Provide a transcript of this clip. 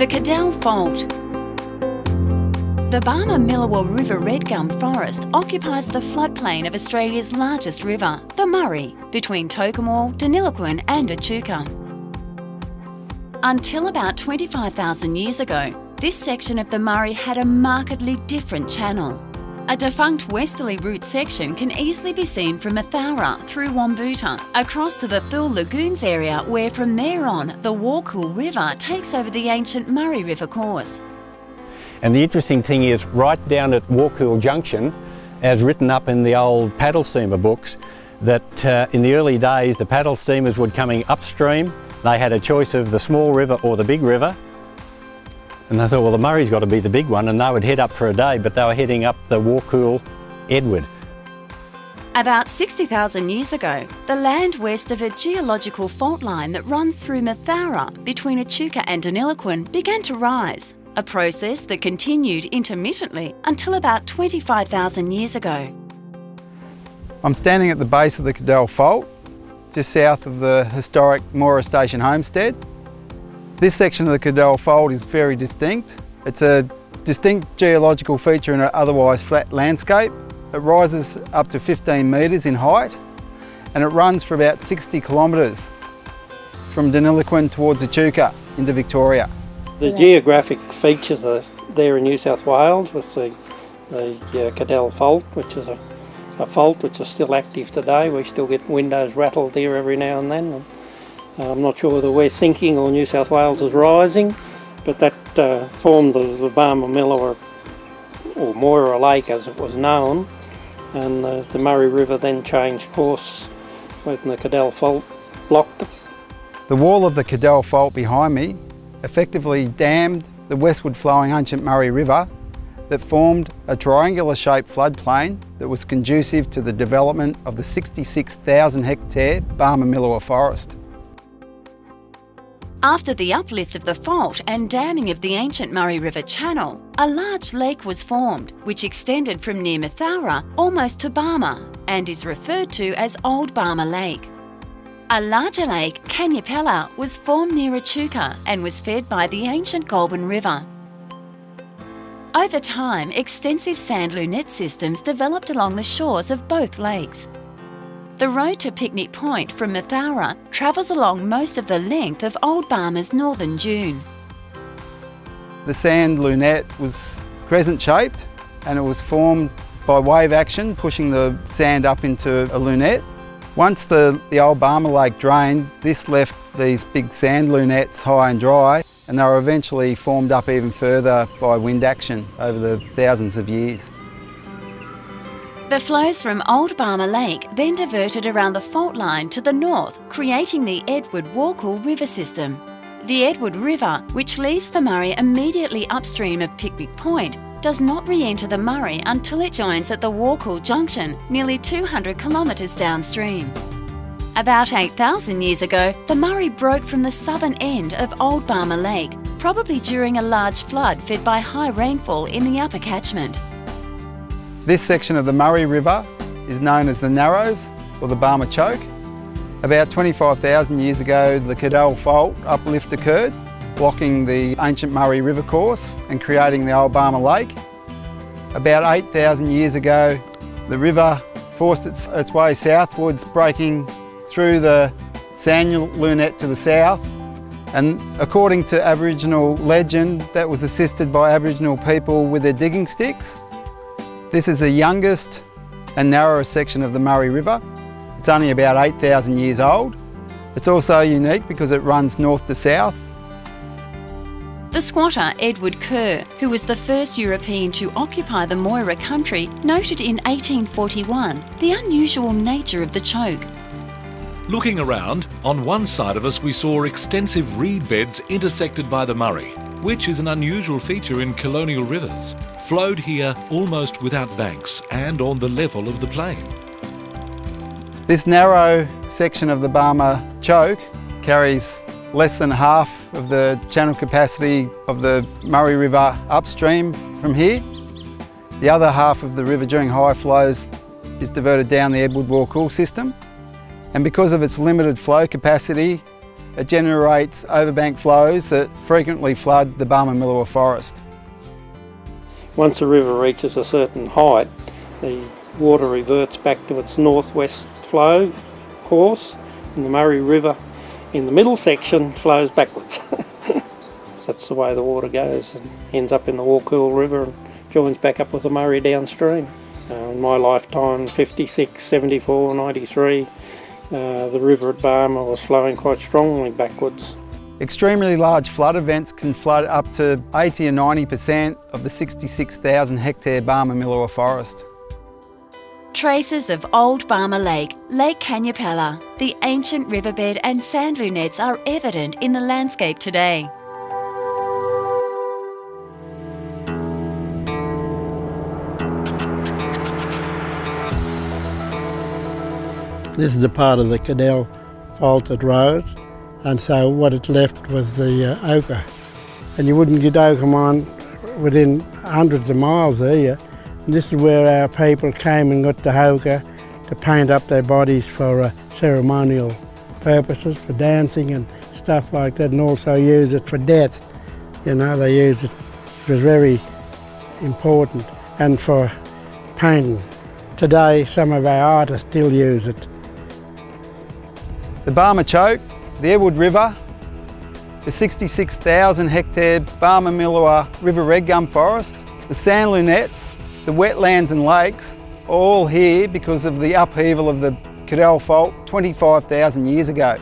The Cadell Fault. The Barmah-Millewa River Red Gum Forest occupies the floodplain of Australia's largest river, the Murray, between Tocumwal, Deniliquin and Echuca. Until about 25,000 years ago, this section of the Murray had a markedly different channel. A defunct westerly route section can easily be seen from Mathaura through Wambuta across to the Thule Lagoons area, where from there on the Warcool River takes over the ancient Murray River course. And the interesting thing is, right down at Warcool Junction, as written up in the old paddle steamer books, that in the early days the paddle steamers were coming upstream. They had a choice of the small river or the big river. And they thought, well, the Murray's got to be the big one, and they would head up for a day, but they were heading up the Warcool Edward. About 60,000 years ago, the land west of a geological fault line that runs through Mathaura between Echuca and Deniliquin began to rise, a process that continued intermittently until about 25,000 years ago. I'm standing at the base of the Cadell Fault, just south of the historic Moira Station homestead. This section of the Cadell Fault is very distinct. It's a distinct geological feature in an otherwise flat landscape. It rises up to 15 metres in height, and it runs for about 60 kilometres from Deniliquin towards Echuca into Victoria. The geographic features are there in New South Wales with the Cadell Fault, which is a fault which is still active today. We still get windows rattled here every now and then. I'm not sure whether we're sinking or New South Wales is rising, but that formed the Barmah-Millewa, or Moira Lake as it was known, and the Murray River then changed course when the Cadell Fault blocked it. The wall of the Cadell Fault behind me effectively dammed the westward flowing ancient Murray River that formed a triangular shaped floodplain that was conducive to the development of the 66,000 hectare Barmah-Millewa forest. After the uplift of the fault and damming of the ancient Murray River channel, a large lake was formed, which extended from near Mathaura almost to Barmah and is referred to as Old Barmah Lake. A larger lake, Canyapella, was formed near Echuca and was fed by the ancient Goulburn River. Over time, extensive sand lunette systems developed along the shores of both lakes. The road to Picnic Point from Mathaura travels along most of the length of Old Barmah's northern dune. The sand lunette was crescent-shaped, and it was formed by wave action, pushing the sand up into a lunette. Once the Old Barmah Lake drained, this left these big sand lunettes high and dry, and they were eventually formed up even further by wind action over the thousands of years. The flows from Old Barmah Lake then diverted around the fault line to the north, creating the Edward-Warcool River system. The Edward River, which leaves the Murray immediately upstream of Picnic Point, does not re-enter the Murray until it joins at the Warcool Junction, nearly 200 kilometres downstream. About 8,000 years ago, the Murray broke from the southern end of Old Barmah Lake, probably during a large flood fed by high rainfall in the upper catchment. This section of the Murray River is known as the Narrows, or the Barmah Choke. About 25,000 years ago, the Cadell Fault uplift occurred, blocking the ancient Murray River course and creating the Old Barmah Lake. About 8,000 years ago, the river forced its way southwards, breaking through the sand lunette to the south. And according to Aboriginal legend, that was assisted by Aboriginal people with their digging sticks. This is the youngest and narrowest section of the Murray River. It's only about 8,000 years old. It's also unique because it runs north to south. The squatter Edward Kerr, who was the first European to occupy the Moira country, noted in 1841 the unusual nature of the choke. Looking around, on one side of us we saw extensive reed beds intersected by the Murray, which is an unusual feature in colonial rivers, flowed here almost without banks and on the level of the plain. This narrow section of the Barmah Choke carries less than half of the channel capacity of the Murray River upstream from here. The other half of the river during high flows is diverted down the Edward-Warcool system. And because of its limited flow capacity, It generates overbank flows that frequently flood the Barmah forest. Once a river reaches a certain height, the water reverts back to its northwest flow course, and the Murray River in the middle section flows backwards. That's the way the water goes and ends up in the Walkool River and joins back up with the Murray downstream. In my lifetime, 56, 74, 93, the river at Barmah was flowing quite strongly backwards. Extremely large flood events can flood up to 80 or 90% of the 66,000 hectare Barmah forest. Traces of Old Barmah Lake, Lake Canyapella, the ancient riverbed and sand lunettes are evident in the landscape today. This is the part of the Cadell Fault that rose, and so what it left was the ochre. And you wouldn't get ochre mine within hundreds of miles there. And this is where our people came and got the ochre to paint up their bodies for ceremonial purposes, for dancing and stuff like that, and also use it for death. You know, they used it. It was very important, and for painting. Today, some of our artists still use it. The Barmah Choke, the Airwood River, the 66,000 hectare Barmah River Red Gum Forest, the sand lunettes, the wetlands and lakes, all here because of the upheaval of the Cadell Fault 25,000 years ago.